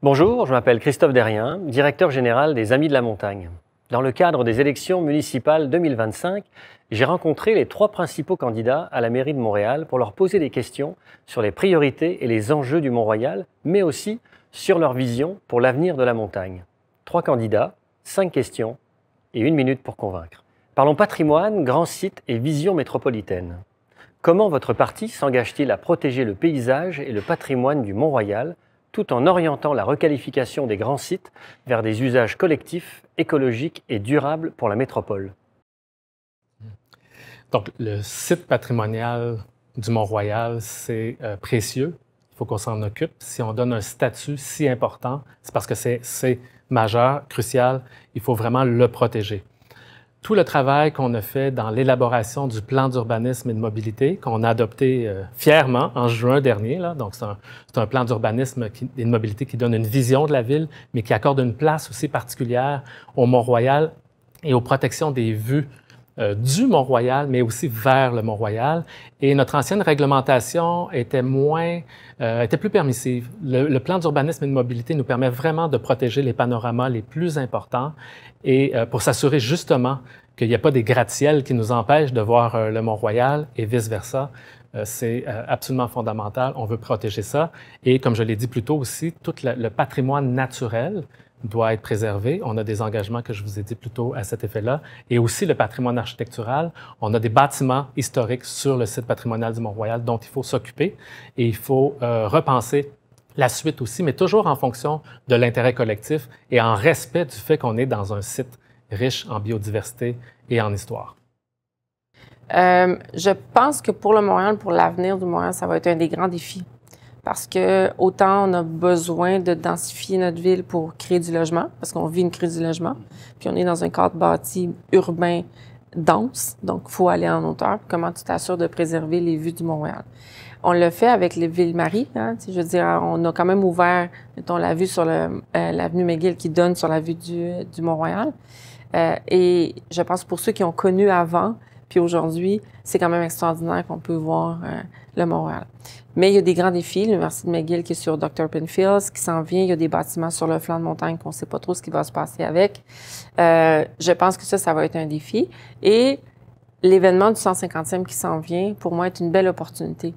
Bonjour, je m'appelle Christophe Derrien, directeur général des Amis de la Montagne. Dans le cadre des élections municipales 2025, j'ai rencontré les 3 principaux candidats à la mairie de Montréal pour leur poser des questions sur les priorités et les enjeux du Mont-Royal, mais aussi sur leur vision pour l'avenir de la montagne. 3 candidats, 5 questions et 1 minute pour convaincre. Parlons patrimoine, grands sites et vision métropolitaine. Comment votre parti s'engage-t-il à protéger le paysage et le patrimoine du Mont-Royal tout en orientant la requalification des grands sites vers des usages collectifs, écologiques et durables pour la métropole? Donc, le site patrimonial du Mont-Royal, c'est précieux. Il faut qu'on s'en occupe. Si on donne un statut si important, c'est parce que c'est majeur, crucial. Il faut vraiment le protéger. Tout le travail qu'on a fait dans l'élaboration du plan d'urbanisme et de mobilité, qu'on a adopté fièrement en juin dernier, là. Donc, c'est un plan d'urbanisme et de mobilité qui donne une vision de la ville, mais qui accorde une place aussi particulière au Mont-Royal et aux protections des vues du Mont-Royal, mais aussi vers le Mont-Royal. Et notre ancienne réglementation était plus permissive. Le plan d'urbanisme et de mobilité nous permet vraiment de protéger les panoramas les plus importants et pour s'assurer justement qu'il n'y a pas des gratte-ciels qui nous empêchent de voir le Mont-Royal et vice-versa. C'est absolument fondamental. On veut protéger ça. Et comme je l'ai dit plus tôt aussi, tout le patrimoine naturel doit être préservé. On a des engagements que je vous ai dit plus tôt à cet effet-là. Et aussi le patrimoine architectural. On a des bâtiments historiques sur le site patrimonial du Mont-Royal dont il faut s'occuper et il faut repenser la suite aussi, mais toujours en fonction de l'intérêt collectif et en respect du fait qu'on est dans un site riche en biodiversité et en histoire. Je pense que pour le Montréal, pour l'avenir du Montréal, ça va être un des grands défis. Parce que autant on a besoin de densifier notre ville pour créer du logement, parce qu'on vit une crise du logement, puis on est dans un cadre bâti urbain dense, donc il faut aller en hauteur. Comment tu t'assures de préserver les vues du Mont-Royal? On le fait avec les Ville-Marie, hein, je veux dire, on a quand même ouvert, mettons, la vue sur l'avenue McGill qui donne sur la vue du Mont-Royal. Et je pense pour ceux qui ont connu avant, puis aujourd'hui, c'est quand même extraordinaire qu'on peut voir le Mont-Royal. Mais il y a des grands défis. L'Université de McGill qui est sur Dr. Penfield, qui s'en vient. Il y a des bâtiments sur le flanc de montagne qu'on ne sait pas trop ce qui va se passer avec. Je pense que ça va être un défi. Et l'événement du 150e qui s'en vient, pour moi, est une belle opportunité.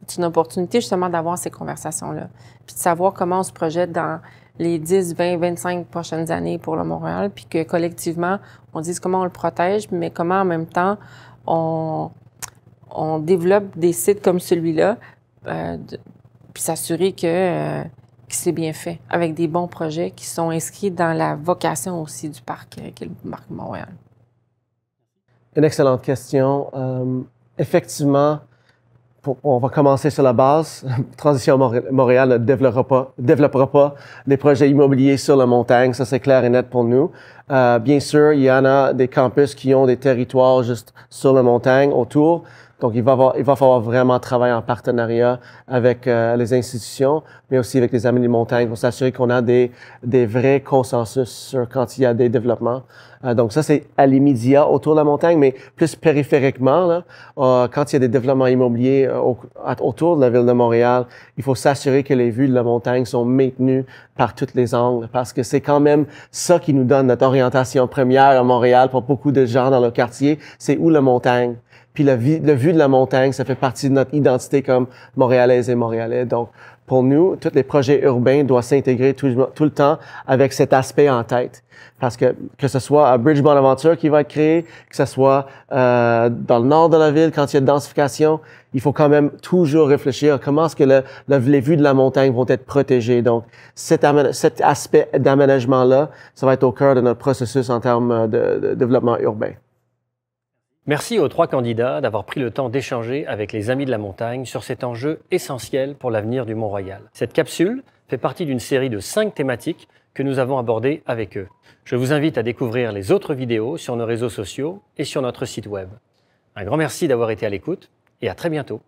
C'est une opportunité justement d'avoir ces conversations-là. Puis de savoir comment on se projette dans les 10, 20, 25 prochaines années pour le Mont-Royal, puis que collectivement, on dise comment on le protège, mais comment en même temps on développe des sites comme celui-là, puis s'assurer que c'est bien fait, avec des bons projets qui sont inscrits dans la vocation aussi du parc, qui est le parc Mont-Royal. Une excellente question. Effectivement, on va commencer sur la base. Transition Montréal ne développera pas des projets immobiliers sur la montagne. Ça, c'est clair et net pour nous. Bien sûr, il y en a des campus qui ont des territoires juste sur la montagne autour. Donc, il va falloir vraiment travailler en partenariat avec les institutions, mais aussi avec les Amis de montagne pour s'assurer qu'on a des vrais consensus sur quand il y a des développements. Donc, ça, c'est à l'immédiat autour de la montagne, mais plus périphériquement, là, quand il y a des développements immobiliers autour de la ville de Montréal, il faut s'assurer que les vues de la montagne sont maintenues par tous les angles, parce que c'est quand même ça qui nous donne notre orientation première à Montréal pour beaucoup de gens dans le quartier, c'est où la montagne. Puis le vue de la montagne, ça fait partie de notre identité comme Montréalaises et Montréalais. Donc, pour nous, tous les projets urbains doivent s'intégrer tout le temps avec cet aspect en tête. Parce que ce soit à Bridge Bonaventure qui va être créé, que ce soit dans le nord de la ville, quand il y a de densification, il faut quand même toujours réfléchir à comment est-ce que les vues de la montagne vont être protégées. Donc, cet aspect d'aménagement-là, ça va être au cœur de notre processus en termes de développement urbain. Merci aux 3 candidats d'avoir pris le temps d'échanger avec les Amis de la Montagne sur cet enjeu essentiel pour l'avenir du Mont-Royal. Cette capsule fait partie d'une série de 5 thématiques que nous avons abordées avec eux. Je vous invite à découvrir les autres vidéos sur nos réseaux sociaux et sur notre site web. Un grand merci d'avoir été à l'écoute et à très bientôt.